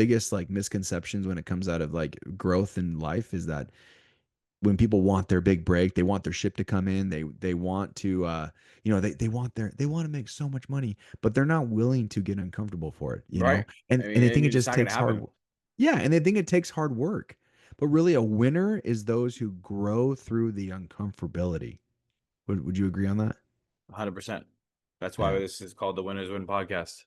biggest like misconceptions when it comes out of like growth in life is that when people want their big break, they want their ship to come in, they want to they want to make so much money, but they're not willing to get uncomfortable for it, you know? Right. I And mean, they think it it's just not going to takes hard happen. yeah, and they think it takes hard work. But really a winner is those who grow through the uncomfortability. Would you agree on that? 100%. That's why Yeah. this is called the Winners Win podcast.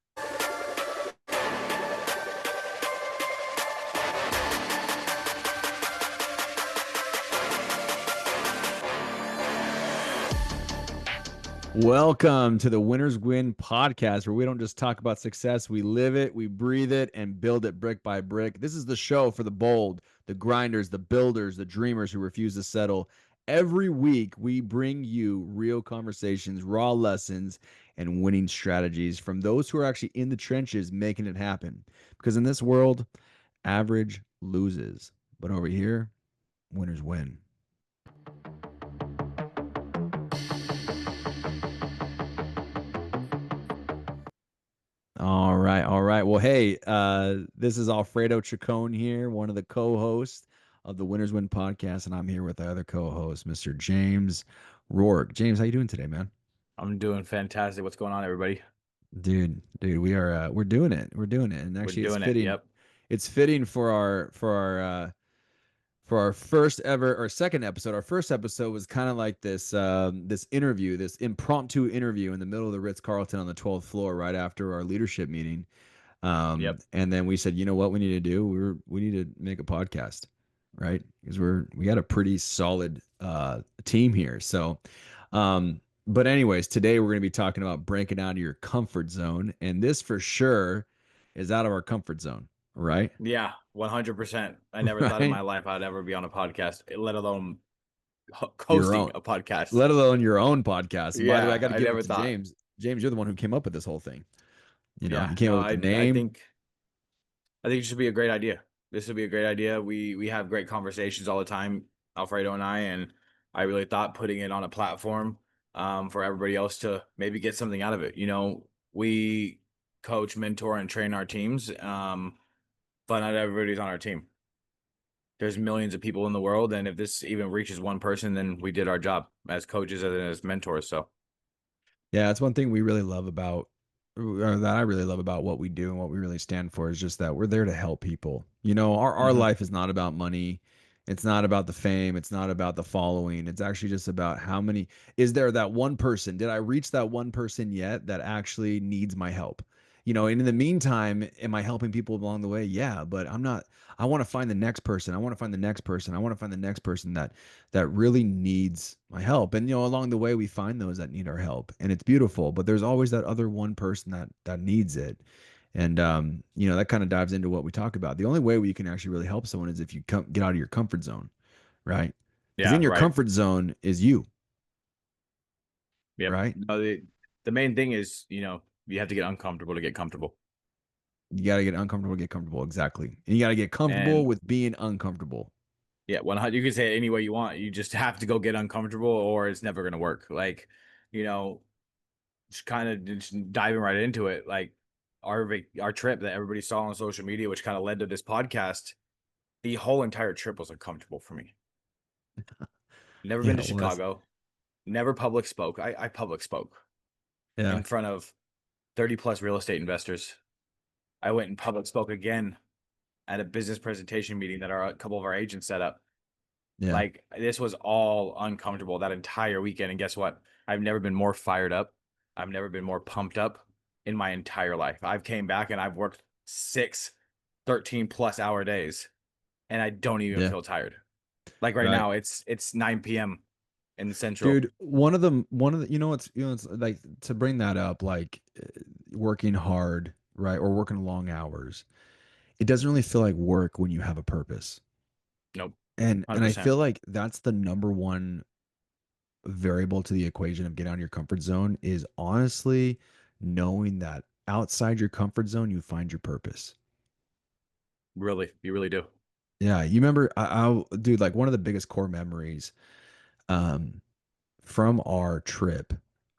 Welcome to the Winners Win podcast, where we don't just talk about success, we live it, we breathe it, and build it brick by brick. This is the show for the bold, the grinders, the builders, the dreamers who refuse to settle. Every week, we bring you real conversations, raw lessons, and winning strategies from those who are actually in the trenches making it happen. Because in this world, average loses. But over here, winners win. All right, all right. Well, hey, this is Alfredo Chacon here, one of the co-hosts of the Winners Win podcast, and I'm here with the other co-host, Mr. James Roark. James, how you doing today, man? I'm doing fantastic. What's going on, everybody? Dude, we are we're doing it. We're doing it. And We're actually doing it. Yep. it's fitting for our first ever or second episode. Our first episode was kind of like this interview, this impromptu interview in the middle of the Ritz-Carlton on the 12th floor right after our leadership meeting. Yep. And then we said, you know what we need to do? We need to make a podcast, right? Because we got a pretty solid team here. So, but anyways, today we're going to be talking about breaking out of your comfort zone, and this for sure is out of our comfort zone, right? Yeah. 100%. I never thought in Right? my life I'd ever be on a podcast, let alone Your hosting own, a podcast. let alone your own podcast. And by the way, I Yeah. got to I give it never to thought. James. James, you're the one who came up with this whole thing. You know, Yeah. you came No, up with the I name. think it should be a great idea. This would be a great idea. We have great conversations all the time, Alfredo and I, and I really thought putting it on a platform for everybody else to maybe get something out of it. We coach, mentor, and train our teams, but not everybody's on our team. There's millions of people in the world, and if this even reaches one person, then we did our job as coaches and as mentors. So, Yeah, it's one thing we really love about, or that I really love about what we do and what we really stand for is just that we're there to help people. You know, our mhm. life is not about money. It's not about the fame. It's not about the following. It's actually just about how many, is there that one person? Did I reach that one person yet that actually needs my help? You know, and in the meantime, am I helping people along the way? Yeah, but I'm not, I want to find the next person. I want to find the next person. I want to find the next person that really needs my help. And you know, along the way we find those that need our help. And it's beautiful, but there's always that other one person that needs it. And you know, that kind of dives into what we talk about. The only way we can actually really help someone is if you get out of your comfort zone, right? Because Yeah, in your right. comfort zone is you, Yep. right? No, the main thing is, you have to get uncomfortable to get comfortable. You got to get uncomfortable to get comfortable. Exactly. And you got to get comfortable And with being uncomfortable. yeah, 100, you can say it any way you want. You just have to go get uncomfortable or it's never going to work. Like, you know, just kind of just diving right into it. Like our trip that everybody saw on social media, which kind of led to this podcast, the whole entire trip was uncomfortable for me. Never been Yeah, to well, that's Chicago, never public spoke. I public spoke yeah, in front of 30 plus real estate investors. I went and public spoke again at a business presentation meeting that a couple of our agents set up. yeah, Like this was all uncomfortable that entire weekend. And guess what? I've never been more fired up. I've never been more pumped up in my entire life. I've came back and I've worked 13+ hour days and I don't even yeah. feel tired. Like right Right. now it's 9 p.m. in the central. Dude, one of the, you know, it's like to bring that up, like working hard, right? Or working long hours. It doesn't really feel like work when you have a purpose. Nope. And I 100%. feel like that's the number one variable to the equation of getting out of your comfort zone is honestly knowing that outside your comfort zone, you find your purpose. Really. You really do. Yeah, you remember dude, like one of the biggest core memories um from our trip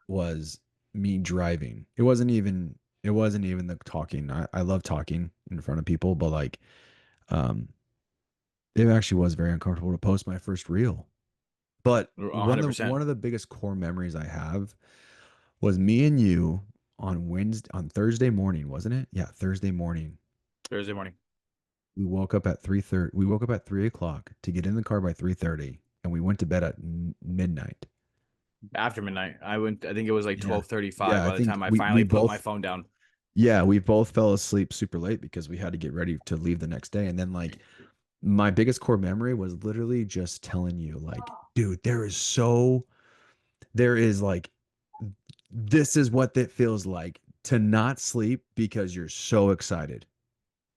was me driving. It wasn't even It wasn't even the talking. I love talking in front of people, but like, um, it actually was very uncomfortable to post my first reel. But one 100%. of the biggest core memories I have was me and you on Thursday morning, wasn't it? Yeah, Thursday morning. Thursday morning. We woke up at 3:30. We woke up at 3 o'clock to get in the car by 3:30, and we went to bed at midnight. After midnight. I think it was like Yeah. 12:35 Yeah, I by the think time I we finally put my both phone down. yeah, we both fell asleep super late because we had to get ready to leave the next day. And then like my biggest core memory was literally just telling you like, dude, there is like this is what it feels like to not sleep because you're so excited.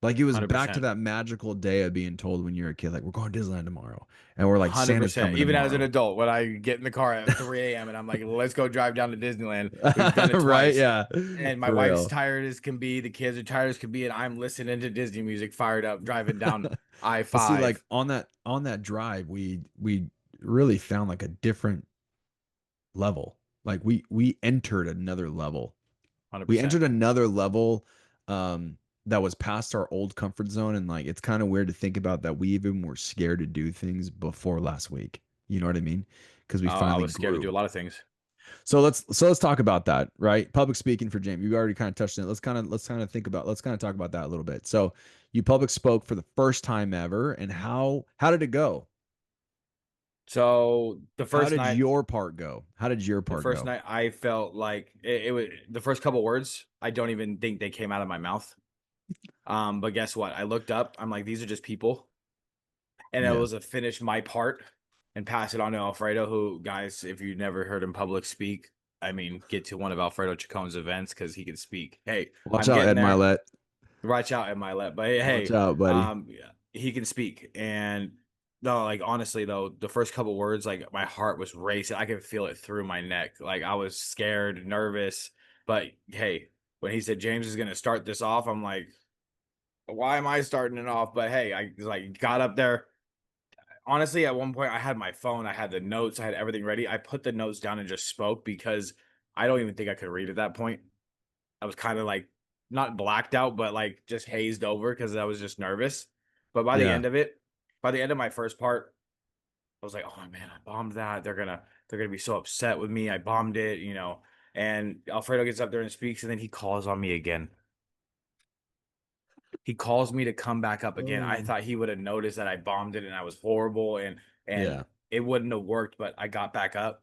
Like it was back to 100%. that magical day of being told when you're a kid, like we're going to Disneyland tomorrow, and we're like Santa's 100%. coming Even as an tomorrow, adult, when I get in the car at 3 a.m. and I'm like, let's go drive down to Disneyland. We've done it right? twice. Yeah, And my for wife's real. tired as can be. The kids are tired as can be. And I'm listening to Disney music, fired up, driving down I But see, like 5. on that drive, we really found like a different level. Like we entered another level. We 100%. entered another level that was past our old comfort zone, and like it's kind of weird to think about that we even were scared to do things before last week. You know what I mean? Because we I finally was scared to do a grew. lot of things. So let's talk about that, right? Public speaking for James. You already kind of touched on it. Let's kind of talk about that a little bit. So you public spoke for the first time ever, and how did it go? So How did your part go? How did your the part first go? night, I felt like it was the first couple words. I don't even think they came out of my mouth. But guess what? I looked up. I'm like, these are just people. And it Yeah. was a finish my part and pass it on to Alfredo, who, guys, if you've never heard him public speak, I mean, get to one of Alfredo Chacon's events because he can speak. Hey, Watch I'm out, getting Ed there. Milet. Watch out at my lap. But hey, Watch out, buddy. yeah, he can speak. And no, like honestly though, the first couple words, like my heart was racing. I could feel it through my neck. Like I was scared, nervous. But hey, when he said James is gonna start this off, I'm like, why am I starting it off? But hey, I like got up there. Honestly, at one point I had my phone, I had the notes, I had everything ready. I put the notes down and just spoke because I don't even think I could read at that point. I was kind of like not blacked out, but like just hazed over because I was just nervous. But by the Yeah. end of it, by the end of my first part, I was like, "Oh man, I bombed that. They're gonna be so upset with me. I bombed it, you know." And Alfredo gets up there and speaks, and then he calls on me again. He calls me to come back up again. I Oh. thought he would have noticed that I bombed it and I was horrible and Yeah. it wouldn't have worked, but I got back up.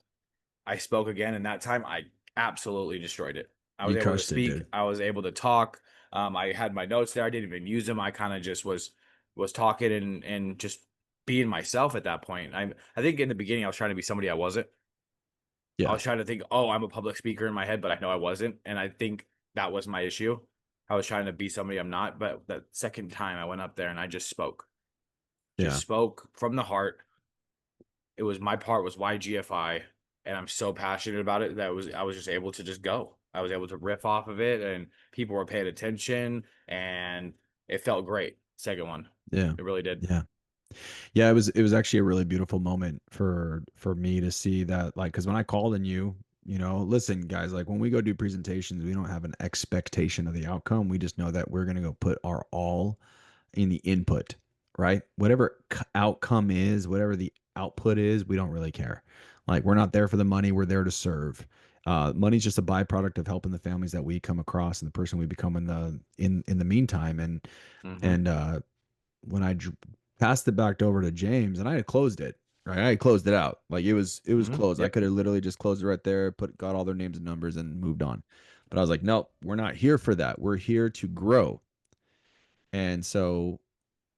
I spoke again, and that time I absolutely destroyed it. I was You able to crushed it, speak. dude. I was able to talk. I had my notes there. I didn't even use them. I kind of just was talking and just being myself at that point. I think in the beginning I was trying to be somebody I wasn't. I Yeah. was trying to think, oh, I'm a public speaker in my head, but I know I wasn't, and I think that was my issue. I was trying to be somebody I'm not. But that second time I went up there and I just Yeah. spoke from the heart. It was my part was YGFI, and I'm so passionate about it that I was just able to just go. I was able to riff off of it, and people were paying attention, and it felt great. Second one, Yeah. it really did. Yeah. Yeah, it was actually a really beautiful moment for me to see that like cuz when I called on you, listen guys, like when we go do presentations, we don't have an expectation of the outcome. We just know that we're going to go put our all in the input, right? Whatever outcome is, whatever the output is, we don't really care. Like we're not there for the money, we're there to serve. Money's just a byproduct of helping the families that we come across and the person we become in the meantime. And Hmm. and when passed it back over to James, and I had closed it, right? I had closed it out. Like it was Hmm. closed. I Yep. could have literally just closed it right there, got all their names and numbers and moved on. But I was like, nope, we're not here for that. We're here to grow. And so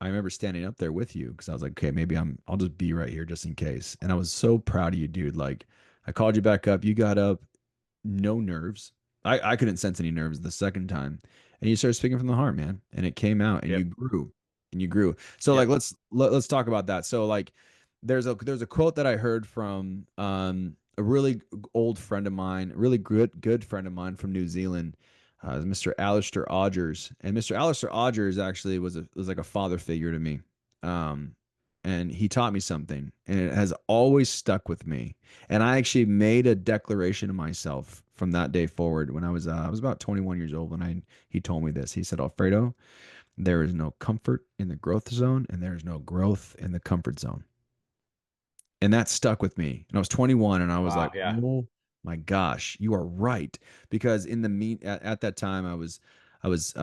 I remember standing up there with you because I was like, okay, maybe I'll just be right here just in case. And I was so proud of you, dude. Like I called you back up, you got up, no nerves. I couldn't sense any nerves the second time. And you started speaking from the heart, man. And it came out and you Yep. grew and you grew. So like Yep. let's talk about that. So like there's a quote that I heard from a really old friend of mine, a really good friend of mine from New Zealand, Mr. Alistair Odgers. And Mr. Alistair Odgers actually was like a father figure to me. Um and he taught me something and it has always stuck with me. And I actually made a declaration to myself from that day forward. When I was about 21 years old when I he told me this. He said, Alfredo, there is no comfort in the growth zone, and there is no growth in the comfort zone. And that stuck with me. And I was 21 and I was like, Wow. Yeah. "Oh my gosh, you are right." Because in the meet at that time I was I was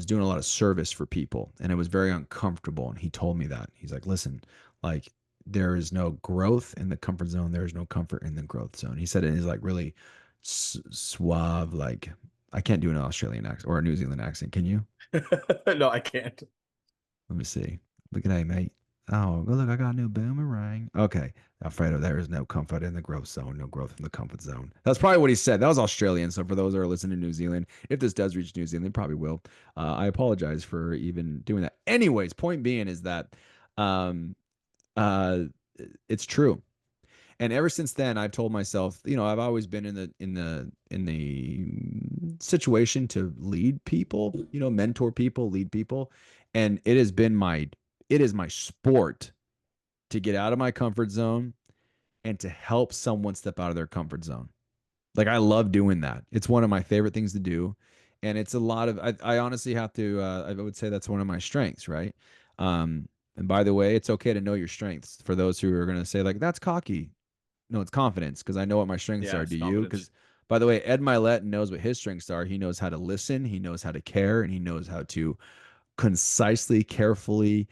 doing a lot of service for people and it was very uncomfortable. And he told me that. He's like, "Listen, like there is no growth in the comfort zone. There is no comfort in the growth zone." He said it in his like really suave, like I can't do an Australian accent or a New Zealand accent. Can you? No, I can't. Let me see. Look at that, mate. Oh, look, I got a new boomerang. Okay. Alfredo, there is no comfort in the growth zone, no growth in the comfort zone. That's probably what he said. That was Australian. So for those that are listening to New Zealand, if this does reach New Zealand, it probably will. I apologize for even doing that. Anyways, point being is that um, uh, it's true. And ever since then, I've told myself, you know, I've always been in the situation to lead people, you know, mentor people, lead people, and it is my sport to get out of my comfort zone and to help someone step out of their comfort zone. Like I love doing that. It's one of my favorite things to do, and it's a lot of. I honestly have to. I would say that's one of my strengths, right? And by the way, it's okay to know your strengths. For those who are going to say like that's cocky, no, it's confidence because I know what my strengths Yeah, are. Do it's you? confidence. Because by the way, Ed Milet knows what his strengths are. He knows how to listen, he knows how to care, and he knows how to concisely, carefully,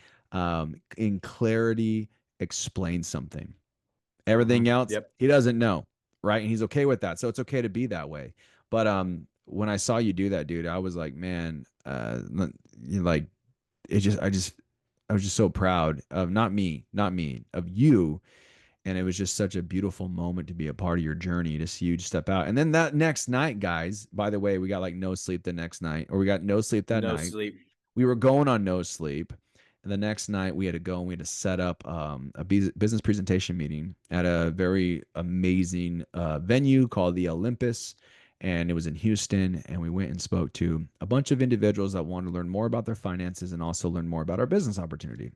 in clarity, explain something. Everything else Yep. he doesn't know, right? And he's okay with that. So it's okay to be that way. But when I saw you do that, dude, I was like, man, like it just, I was just so proud of not me, of you and it was just such a beautiful moment to be a part of your journey to see you step out. And then that next night, guys, by the way, we got like no sleep the next night, or we got no sleep that No night. sleep. We were going on no sleep. And the next night we had to go and we had to set up a business presentation meeting at a very amazing venue called the Olympus. And it was in Houston. And we went and spoke to a bunch of individuals that wanted to learn more about their finances and also learn more about our business opportunity.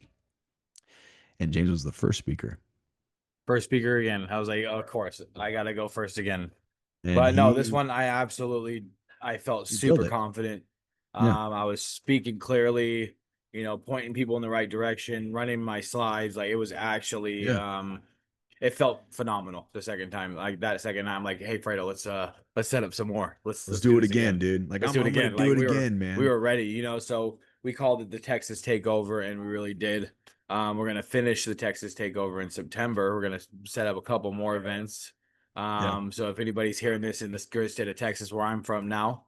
And James was the first speaker. First speaker again. I was like, of course, I gotta go first again. And But no, this he, one I felt you killed super it. confident. Yeah. I was speaking clearly, pointing people in the right direction, running my slides. Like it was actually Yeah. it felt phenomenal the second time. Like that second time, I'm like, hey Fredo, let's set up some more. Let's Let's do do it this again, again. dude. Like Let's do it I'm gonna again. do Like it again, we man. were ready, so we called it the Texas takeover and we really did. We're gonna finish the Texas takeover in September. We're gonna set up a couple more events. Yeah. So if anybody's hearing this in this great state of Texas where I'm from now,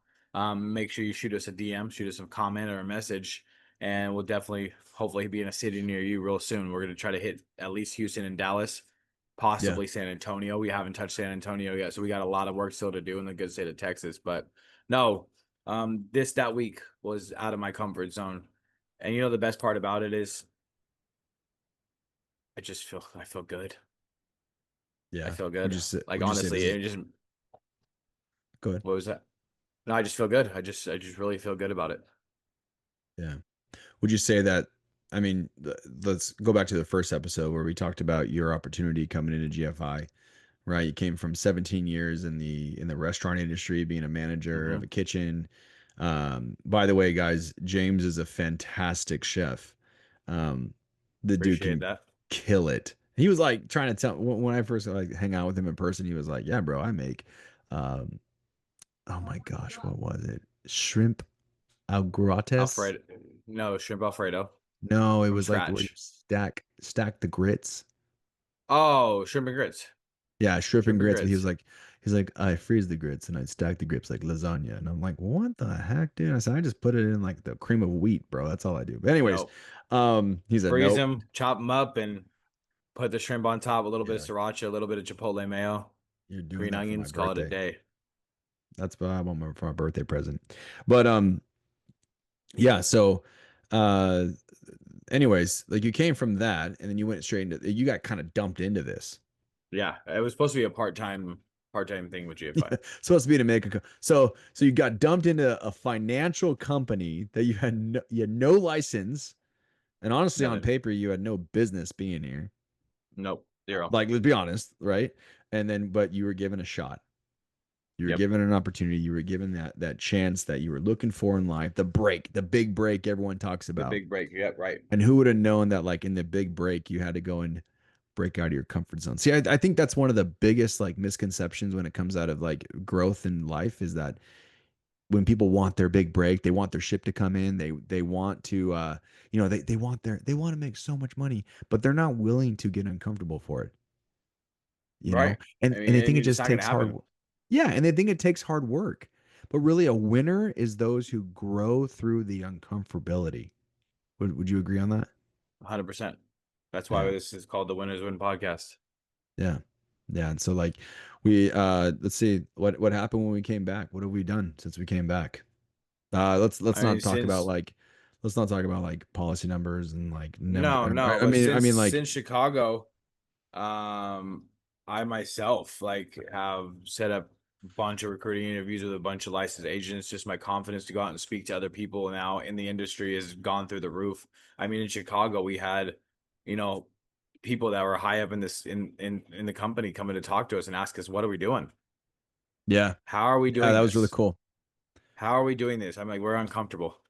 make sure you shoot us a DM, shoot us a comment or a message, and we'll definitely, hopefully, be in a city near you real soon. We're going to try to hit at least Houston and Dallas, Yeah. possibly San Antonio. We haven't touched San Antonio yet, so we got a lot of work still to do in the good state of Texas. But no, that week was out of my comfort zone, and the best part about it is I feel good. I Yeah. feel good. Like Would you say honestly, this is it just good? what was that? No, I just feel good. I just really feel good about it. Yeah. Would you say that I mean, let's go back to the first episode where we talked about your opportunity coming into GFI, right? You came from 17 years in the restaurant industry, being a manager of Hmm. a kitchen. By the way, guys, James is a fantastic chef. Um, the dude Appreciate can that. kill it. He was like trying to tell when I first like hang out with him in person, he was like, "Yeah, bro, I make um oh my gosh, what was it? Shrimp au gratis? Alfredo, no shrimp Alfredo No, it from was like where you scratch. stack the grits. Oh, shrimp and grits. Yeah, shrimp and Shrimp and grits, but grits. he's like, I freeze the grits and I stack the grits like lasagna. And I'm like, what the heck, dude? I said, I just put it in like the cream of wheat, bro. That's all I do. But anyways, No, he said, freeze nope, them, chop them up, and put the shrimp on top. A little bit of yeah, sriracha, a little bit of chipotle mayo, you're doing green that for my onions. Call it a birthday. day. That's what I want for my birthday present. But yeah, so uh anyways, like you came from that and then you went straight into you got kind of dumped into this. Yeah, it was supposed to be a part time thing with GFI. Supposed to be to make a so you got dumped into a financial company that you had no license and honestly on Nothing. paper you had no business being here. Nope. Zero. Like let's be honest, right? And then but you were given a shot. You were Yep. given an opportunity. You were given that chance that you were looking for in life, the break, the big break everyone talks The about. big break. Yep. Right. And who would have known that like in the big break you had to go and break out of your comfort zone. See, I think that's one of the biggest like misconceptions when it comes out of like growth in life is that when people want their big break, they want their ship to come in, they want to they want to make so much money, but they're not willing to get uncomfortable for it, you know? Right. I And mean, they and think it it's just not going to takes hard happen. work. Yeah, and they think it takes hard work. But really a winner is those who grow through the uncomfortability. Would you agree on that? 100%. That's why Yeah. this is called the Winners Win podcast. Yeah. Yeah. And so like we let's see what happened when we came back. What have we done since we came back? Let's I mean, not talk about since like let's not talk about like policy numbers and like never no, no, I but mean since like Chicago, um, I myself like have set up a bunch of recruiting interviews with a bunch of licensed agents. Just my confidence to go out and speak to other people now in the industry has gone through the roof. I mean, in Chicago, we had, you know, people that were high up in this in the company coming to talk to us and ask us, "What are we doing? yeah. How are we Yeah, doing that was really this? cool. How are we doing this?" I'm like, "We're uncomfortable.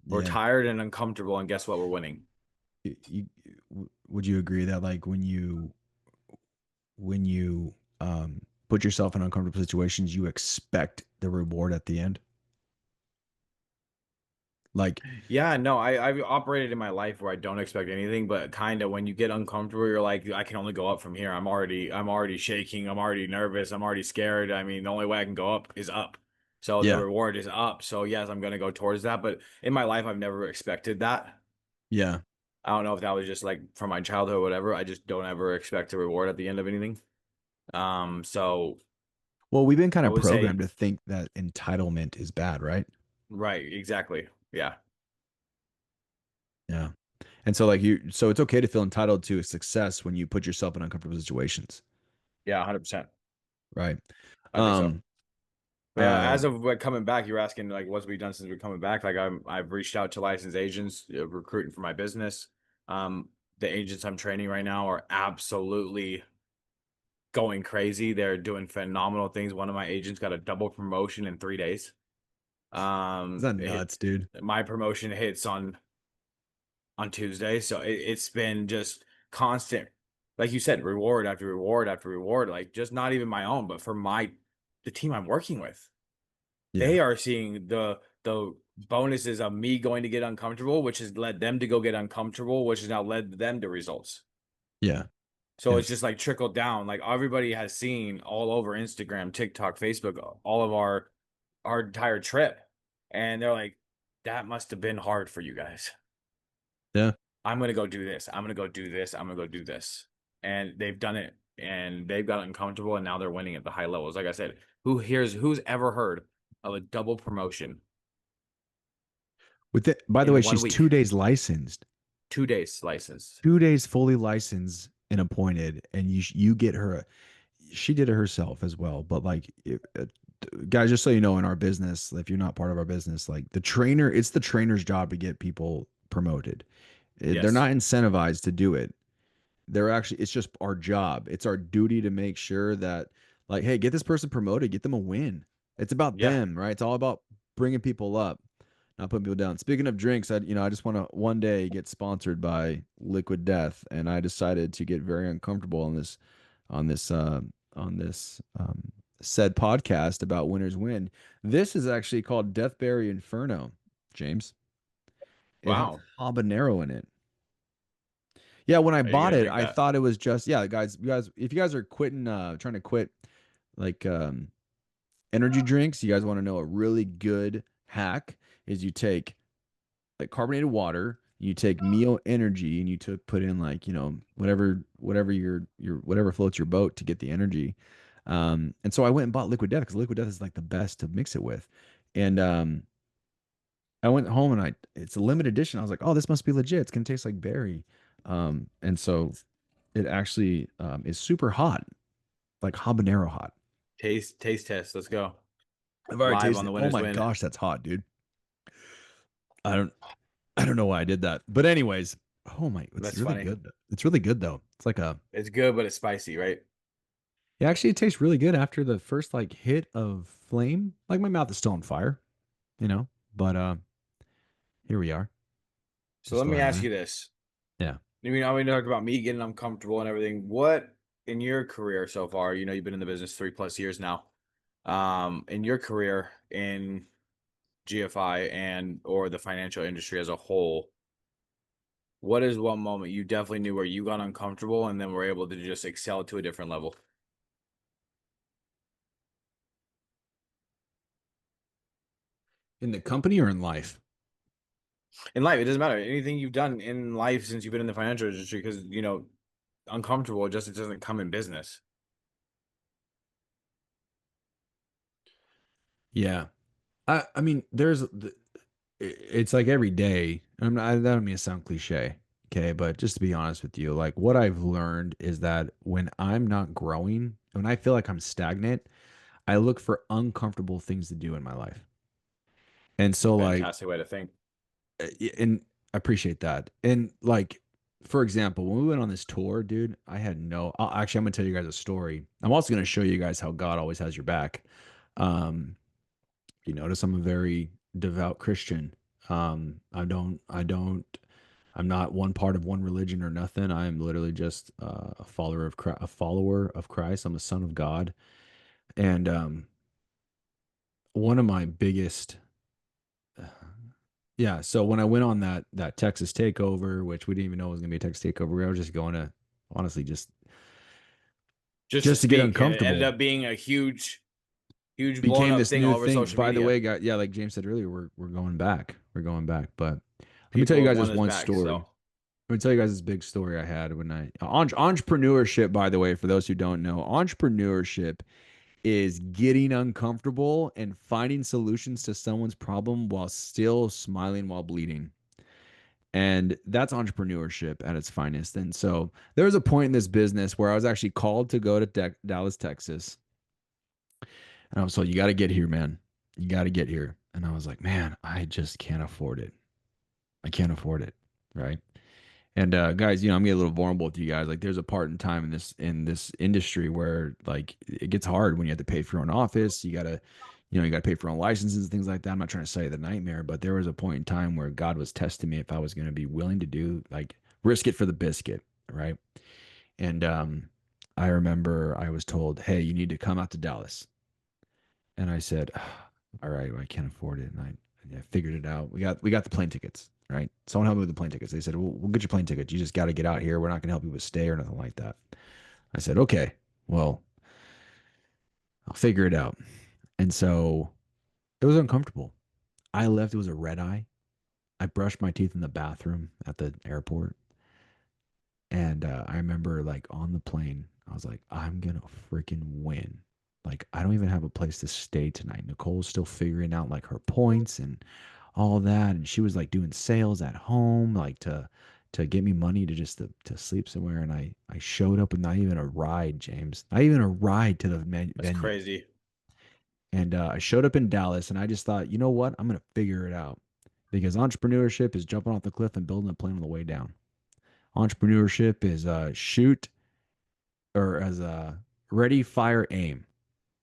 We're Yeah. tired and uncomfortable, and guess what? We're winning." Would you agree that like when you put yourself in uncomfortable situations, you expect the reward at the end? Like, Yeah, no, I've operated in my life where I don't expect anything, but kind of when you get uncomfortable, you're like, I can only go up from here. I'm already shaking. I'm already nervous. I'm already scared. I mean, the only way I can go up is up. So the yeah. reward is up. So yes, I'm gonna go towards that. But in my life, I've never expected that. Yeah. I don't know if that was just like from my childhood or whatever. I just don't ever expect a reward at the end of anything. So Well, we've been kind I of would say, programmed to think that entitlement is bad, right? right, exactly. Yeah. Yeah. And so like so it's okay to feel entitled to a success when you put yourself in uncomfortable situations, Yeah, 100%. right? I think so. Um But yeah, uh as of like coming back, you're asking like what's we done since we're coming back. Like I've reached out to licensed agents recruiting for my business. The agents I'm training right now are absolutely going crazy. They're doing phenomenal things. One of my agents got a double promotion in 3 days. is that It, nuts, dude? my promotion hits on Tuesday, so it's been just constant, like you said, reward after reward after reward. Like just not even my own, but for the team I'm working with. Yeah. They are seeing the bonuses of me going to get uncomfortable, which has led them to go get uncomfortable, which has now led them to results. Yeah. So it's It's just like trickled down. Like everybody has seen all over Instagram, TikTok, Facebook, all of our entire trip. And they're like, that must have been hard for you guys. yeah. I'm gonna go do this. I'm gonna go do this. I'm gonna go do this. And they've done it and they've gotten uncomfortable and now they're winning at the high levels. Like I said, who's ever heard of a double promotion With it, by the way, in one she's two week? days licensed, 2 days licensed. 2 days fully licensed and appointed, and you get her. She did it herself as well, but like, guys, just so you know, in our business, if you're not part of our business, like it's the trainer's job to get people promoted. They're Yes. not incentivized to do it. They're actually it's just our job. It's our duty to make sure that like, hey, get this person promoted, get them a win. It's about Yeah. them, right? It's all about bringing people up, not putting people down. Speaking of drinks, I just want to one day get sponsored by Liquid Death, and I decided to get very uncomfortable on this on this said podcast about winners win. This is actually called Deathberry Inferno, James. It has Wow. habanero in it. Yeah, when I Are you bought gonna it, drink I that? thought it was just yeah, guys, if you guys are quitting trying to quit like energy drinks, you guys want to know a really good hack is you take like carbonated water, you take Mio Energy and you took put in like, whatever your whatever floats your boat to get the energy. And so I went and bought Liquid Death because Liquid Death is like the best to mix it with. And I went home and it's a limited edition. I was like, oh, this must be legit. It's gonna taste like berry. And so it actually is super hot, like habanero hot. Taste test. Let's go. I've already Live on tasted the it. Oh Winners my Win. gosh, that's hot, dude. I don't I don't know why I did that. But anyways, oh my, it's That's really funny. good. It's really good though. It's like a It's good, but it's spicy, right? Actually, it tastes really good after the first like hit of flame. Like my mouth is still on fire, you know. But here we are. So let Just me ask learning. you this. Yeah. I mean, talked about me getting uncomfortable and everything. What in your career so far? You know, you've been in the business 3+ years now. In your career in GFI and or the financial industry as a whole, what is one moment you definitely knew where you got uncomfortable and then were able to just excel to a different level? In the company or in life? In life, it doesn't matter. Anything you've done in life since you've been in the financial industry, because uncomfortable just it doesn't come in business. Yeah. I mean, it's like every day. I don't mean to sound cliche, okay, but just to be honest with you, like what I've learned is that when I'm not growing, when I feel like I'm stagnant, I look for uncomfortable things to do in my life. And so like Fantastic way to think. and I appreciate that. And like for example, when we went on this tour, dude, I had no actually I'm gonna tell you guys a story. I'm also gonna show you guys how God always has your back. Um, you notice I'm a very devout Christian. I'm not one part of one religion or nothing. I am literally just a follower of Christ, a follower of Christ. I'm a son of God. And one of my biggest, yeah. So when I went on that Texas takeover, which we didn't even know was gonna be a Texas takeover, we were just going to honestly Just to just to get speak, and it ended uncomfortable. up being a huge blown Became up this thing new all over thing. social By the media. way, guys, yeah, like James said earlier, we're going back. We're going back. But let me tell you People guys want this us one back. story. So Let me tell you guys this big story I had when entrepreneurship, by the way, for those who don't know, entrepreneurship is getting uncomfortable and finding solutions to someone's problem while still smiling while bleeding. And that's entrepreneurship at its finest. And so there was a point in this business where I was actually called to go to Dallas, Texas. And I was told, you got to get here, man. You got to get here. And I was like, man, I just can't afford it. I can't afford it. Right. And guys, I'm getting a little vulnerable with you guys. Like, there's a part in time in this industry where like it gets hard when you have to pay for your own office. You gotta pay for your own licenses and things like that. I'm not trying to say the nightmare, but there was a point in time where God was testing me if I was going to be willing to do like risk it for the biscuit, right? And I remember I was told, "Hey, you need to come out to Dallas," and I said, "All right, well, I can't afford it." And I figured it out. We got the plane tickets, right? Someone helped me with the plane tickets. They said, we'll get your plane tickets. You just got to get out here. We're not going to help you with stay or nothing like that. I said, okay, well, I'll figure it out. And so it was uncomfortable. I left. It was a red eye. I brushed my teeth in the bathroom at the airport. And I remember like on the plane, I was like, I'm going to freaking win. Like, I don't even have a place to stay tonight. Nicole's still figuring out like her points and all that. And she was like doing sales at home, like to get me money to just to sleep somewhere. And I showed up with not even a ride, James, not even a ride to the that's venue. crazy. And I showed up in Dallas, and I just thought, you know what, I'm gonna figure it out because entrepreneurship is jumping off the cliff and building a plane on the way down. Entrepreneurship is shoot or as a ready, fire, aim.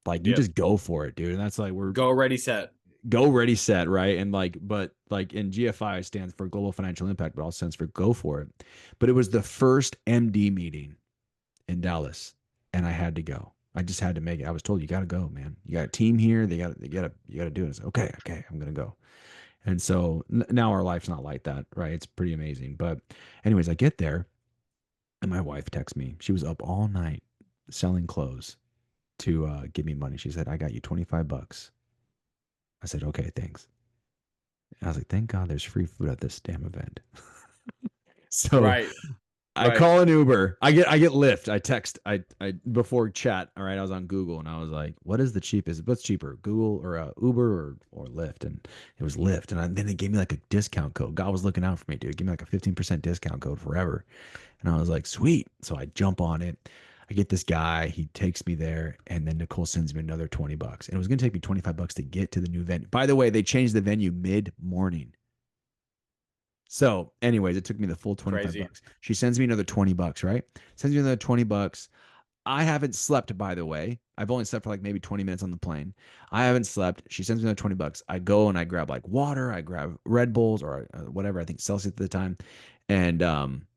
Like you Yep. just go for it, dude. And that's like we're Go ready set. go ready set, right? And like but like in GFI stands for global financial impact, but also stands for go for it. But it was the first MD meeting in Dallas, and I had to go. I just had to make it. I was told, you got to go, man. You got a team here. You got to do it. I said, okay, I'm gonna go. And so now our life's not like that, right? It's pretty amazing. But anyways, I get there, and my wife texts me. She was up all night selling clothes to give me money. She said, I got you $25. I said, okay, thanks. And I was like, thank God there's free food at this damn event. So Right. I Right. call an Uber. I get Lyft. I text. I before chat. All right, I was on Google and I was like, "What is the cheapest? What's cheaper, Google or Uber or Lyft?" And it was Lyft. And then they gave me like a discount code. God was looking out for me, dude. Give me like a 15% discount code forever. And I was like, "Sweet." So I jump on it. I get this guy. He takes me there, and then Nicole sends me another $20. And it was gonna take me $25 to get to the new venue. By the way, they changed the venue mid morning. So, anyways, it took me the full 25 Crazy. bucks. She sends me another $20, right? Sends me another $20. I haven't slept, by the way. I've only slept for like maybe 20 minutes on the plane. I haven't slept. She sends me another 20 bucks. I go and I grab like water, I grab Red Bulls or whatever, I think Celsius at the time. And I'm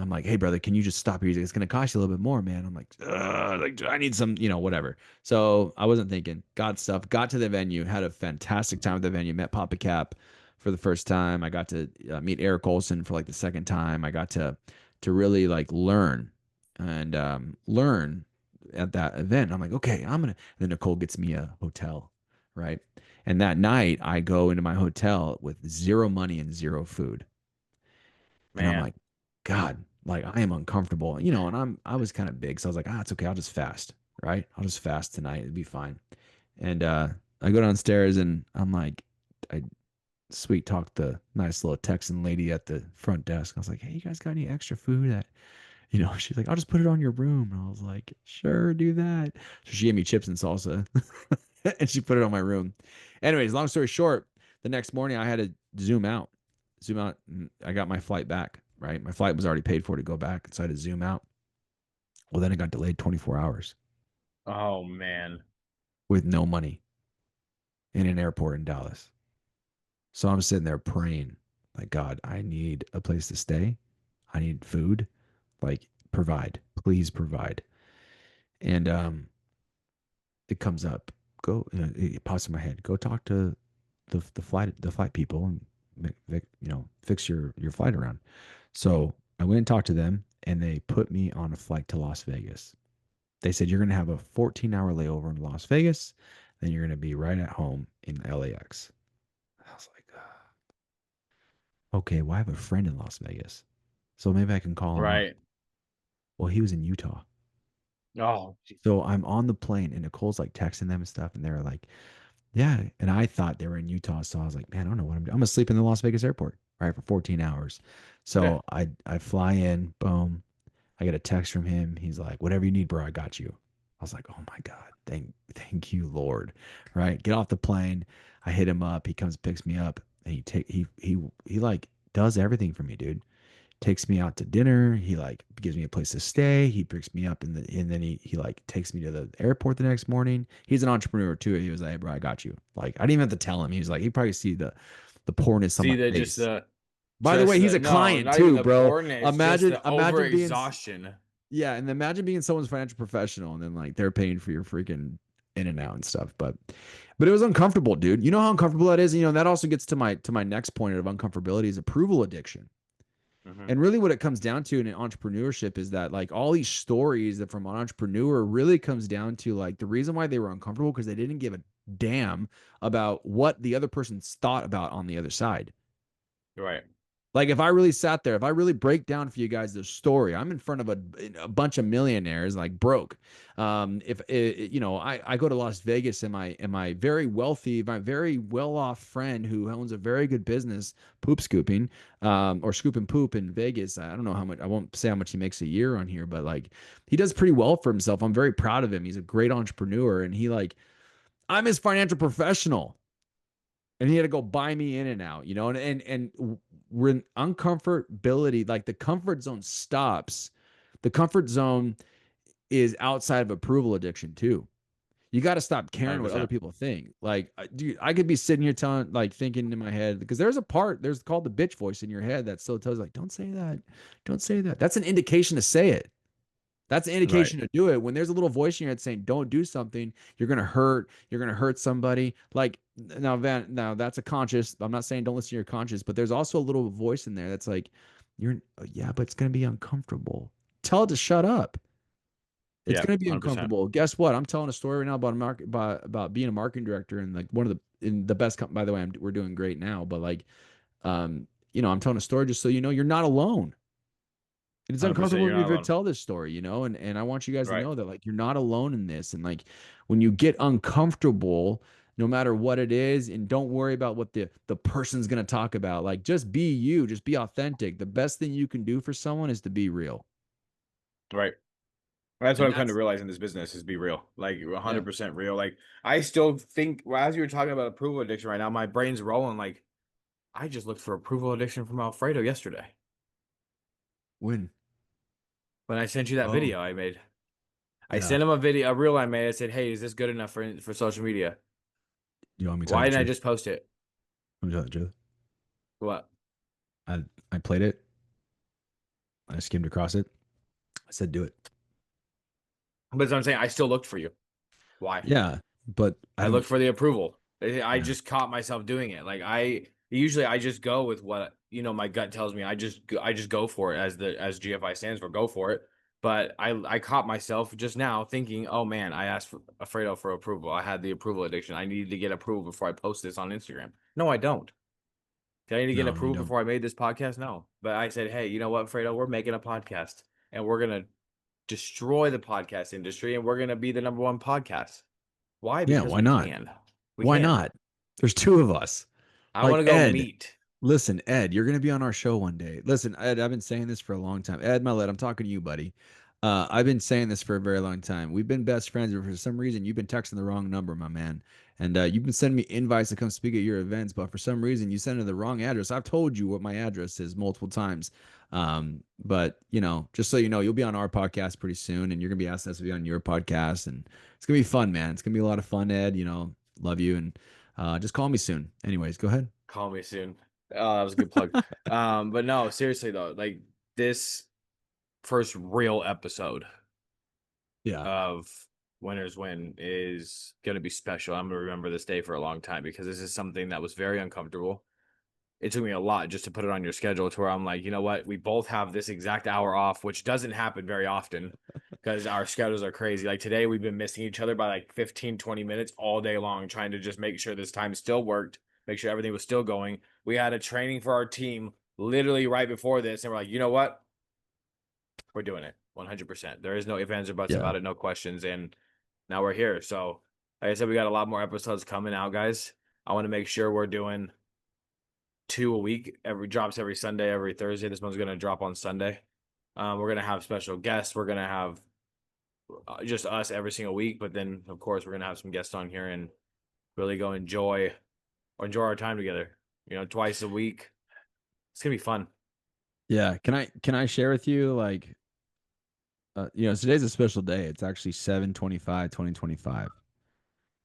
like, hey brother, can you just stop here? He's like, it's gonna cost you a little bit more, man. I'm like I need some, whatever. So I wasn't thinking. Got stuff. Got to the venue. Had a fantastic time at the venue. Met Papa Cap for the first time. I got to meet Eric Olson for like the second time. I got to really like learn and learn at that event. I'm like, okay, I'm gonna. And then Nicole gets me a hotel, right? And that night, I go into my hotel with zero money and zero food. And I'm Man. like, God, like I am uncomfortable, and I was kind of big. So I was like, it's okay. I'll just fast. Right. I'll just fast tonight. It'll be fine. And I go downstairs and I'm like, I sweet talked the nice little Texan lady at the front desk. I was like, hey, you guys got any extra food that, she's like, I'll just put it on your room. And I was like, sure, do that. So she gave me chips and salsa and she put it on my room. Anyways, long story short, the next morning I had to zoom out. Zoom out. And I got my flight back, right? My flight was already paid for to go back. So I had to zoom out. Well, then it got delayed 24 hours Oh man. with no money in an airport in Dallas. So I'm sitting there praying, like, God, I need a place to stay. I need food. Like, provide. Please provide. And it comes up. Go, it pops in my head. Go talk to the flight people and fix your flight around. So I went and talked to them, and they put me on a flight to Las Vegas. They said you're going to have a 14-hour layover in Las Vegas, then you're going to be right at home in LAX. I was like, okay, well, I have a friend in Las Vegas, so maybe I can call him up. Right. Well, he was in Utah. Oh, So I'm on the plane, and Nicole's like texting them and stuff, and they're like, yeah. And I thought they were in Utah. So I was like, man, I don't know what I'm doing. I'm gonna sleep in the Las Vegas airport, right, for 14 hours. yeah. So I fly in, boom. I get a text from him. He's like, whatever you need, bro, I got you. I was like, oh my God, thank you, Lord. Right. Get off the plane. I hit him up. He comes, picks me up, and he like does everything for me, dude. Takes me out to dinner. He like gives me a place to stay. He picks me up and then he like takes me to the airport the next morning. He's an entrepreneur too. He was like, hey, bro, I got you. Like I didn't even have to tell him. He was like, he probably see the poorness on See my the face. By the just way, he's the a no, client not even too, the bro. poorness, just Imagine the imagine being overexhaustion. yeah, and imagine being someone's financial professional and then like they're paying for your freaking in and out and stuff. But it was uncomfortable, dude. You know how uncomfortable that is? That also gets to my next point of uncomfortability is approval addiction. Hmm. And really what it comes down to in entrepreneurship is that like all these stories that from an entrepreneur really comes down to like the reason why they were uncomfortable because they didn't give a damn about what the other person's thought about on the other side. Right. Like if I really sat there, if I really break down for you guys the story, I'm in front of a bunch of millionaires, like broke. If I go to Las Vegas, and my very wealthy, my very well off friend who owns a very good business, poop scooping, or scooping poop in Vegas. I don't know how much. I won't say how much he makes a year on here, but like he does pretty well for himself. I'm very proud of him. He's a great entrepreneur, and I'm his financial professional and he had to go buy me in and out, and when uncomfortability, like the comfort zone stops, the comfort zone is outside of approval addiction too. You got to stop caring what other 100%. people think. Like, dude, I could be sitting here telling, like, thinking in my head because there's called the bitch voice in your head that still tells you, like, don't say that, don't say that. That's an indication to say it. That's an Right. indication to do it. When there's a little voice in your head saying, don't do something, you're gonna hurt somebody. Like now, Van, now that's a conscious. I'm not saying don't listen to your conscious, but there's also a little voice in there that's like, yeah, but it's gonna be uncomfortable. Tell it to shut up. It's Yeah. gonna be 100%. uncomfortable. Guess what? I'm telling a story right now about about being a marketing director and like one of the best by the way, we're doing great now, but like I'm telling a story just so you're not alone. It's 100%. uncomfortable for You're me not to alone. tell this story, and I want you guys to Right. know that like you're not alone in this. And like when you get uncomfortable, no matter what it is, and don't worry about what the person's gonna talk about. Like just be you, just be authentic. The best thing you can do for someone is to be real. Right. That's what And I'm kind of that's realizing in this business is be real, like yeah. 100% real. Like I still think, well, as you were talking about approval addiction right now, my brain's rolling. Like I just looked for approval addiction from Alfredo yesterday When when I sent you that oh video I made. I Yeah. sent him a video, a reel I made. I said, "Hey, is this good enough for social media? You want me to tell you Why the didn't I truth? just post it? Let me tell you the truth. What?" I played it. I skimmed across it. I said, do it. But as I'm saying, I still looked for you. Why? Yeah, but I I don't. look for the approval. I Yeah, just caught myself doing it. Like I usually I just go with what my gut tells me. I just go for it as GFI stands for go for it. But I caught myself just now thinking, oh man, I asked for Alfredo for approval. I had the approval addiction. I needed to get approval before I post this on Instagram. No, I don't. Did I need to get no, you approval don't. before I made this podcast? No. But I said, hey, you know what, Fredo, we're making a podcast and we're gonna destroy the podcast industry and we're gonna be the number one podcast. Why? Yeah, Because why we not? can. We Why can. not? There's two of us. I want Like to go Ed, meet. listen, Ed, you're gonna be on our show one day. Listen, Ed, I've been saying this for a long time. Ed Millet, I'm talking to you, buddy. I've been saying this for a very long time. We've been best friends, but for some reason, you've been texting the wrong number, my man. And you've been sending me invites to come speak at your events, but for some reason, you sent it the wrong address. I've told you what my address is multiple times. But just so you know, you'll be on our podcast pretty soon, and you're gonna be asked us to be on your podcast, and it's gonna be fun, man. It's gonna be a lot of fun, Ed. Love you, and just call me soon. Anyways, go ahead. Call me soon. Oh, that was a good plug. But no, seriously though, like this first real episode Yeah. of Winners Win is gonna be special. I'm gonna remember this day for a long time because this is something that was very uncomfortable. It took me a lot just to put it on your schedule to where I'm like, you know what? We both have this exact hour off, which doesn't happen very often because our schedules are crazy. Like today, we've been missing each other by like 15, 20 minutes all day long, trying to just make sure this time still worked, make sure everything was still going. We had a training for our team literally right before this, and we're like, you know what? We're doing it 100%. There is no ifs, ands, or buts Yeah. about it, no questions. And now we're here. So, like I said, we got a lot more episodes coming out, guys. I want to make sure we're doing two a week. Every drops every Sunday, every Thursday. This one's gonna drop on Sunday. We're gonna have special guests. We're gonna have just us every single week, but then of course we're gonna have some guests on here and really go enjoy our time together. Twice a week. It's gonna be fun. Yeah. Can I share with you like today's a special day. It's actually 7/25/2025.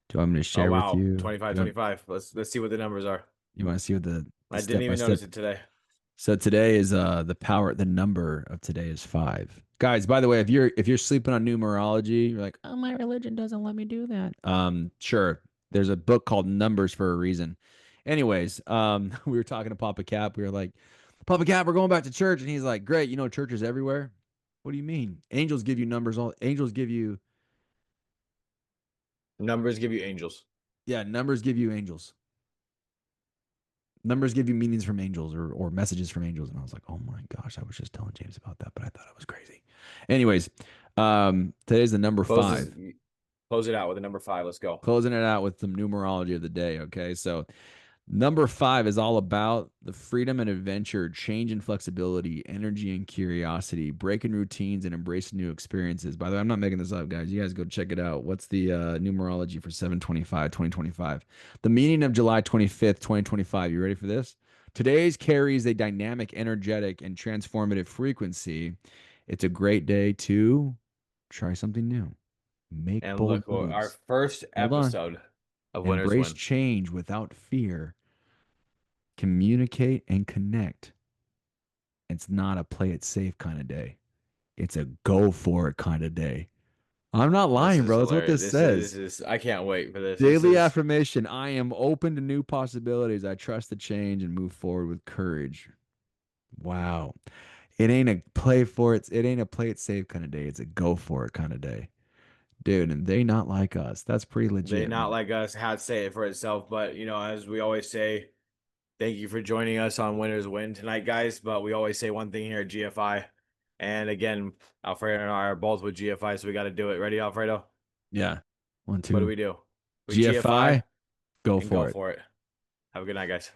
Do you want me to Oh share with wow, you? 25, Do 25. Let's see what the numbers are. you want to see what the I didn't step by even step? notice it today. So today is the number of today is 5. Guys, by the way, if you're sleeping on numerology, you're like, "Oh, my religion doesn't let me do that." Sure. There's a book called Numbers for a reason. Anyways, we were talking to Papa Cap. We were like, "Papa Cap, we're going back to church." And he's like, "Great, church is everywhere." What do you mean? Angels give you numbers all angels give you Numbers give you angels. yeah, numbers give you angels. Numbers give you meanings from angels or messages from angels. And I was like, oh my gosh, I was just telling James about that, but I thought it was crazy. Anyways, today's the number Close this, 5. close it out with a number 5. Let's go. Closing it out with some numerology of the day. Okay. So number 5 is all about the freedom and adventure, change and flexibility, energy and curiosity, breaking routines and embracing new experiences. By the way, I'm not making this up, guys. You guys go check it out. What's the numerology for 7/25/2025? The meaning of July 25th, 2025. You ready for this? Today's carries a dynamic, energetic, and transformative frequency. It's a great day to try something new, make And bold look, our moves. first Hold on. episode of Winners Embrace Win. change without fear. Communicate and connect. It's not a play it safe kind of day. It's a go for it kind of day. I'm not This lying, is bro. That's what hilarious. this This says. is I can't wait for this. This Daily is affirmation. I am open to new possibilities. I trust the change and move forward with courage. Wow. It ain't a play for it. It ain't a play it safe kind of day. It's a go for it kind of day. Dude, and they not like us. That's pretty they legit, not man. like us had to say it for itself, but as we always say, thank you for joining us on Winners Win tonight, guys. But we always say one thing here at GFI. And again, Alfredo and I are both with GFI, so we got to do it. Ready, Alfredo? Yeah. One, What do two. we do? We GFI, GFI go and go for it. for it. Have a good night, guys.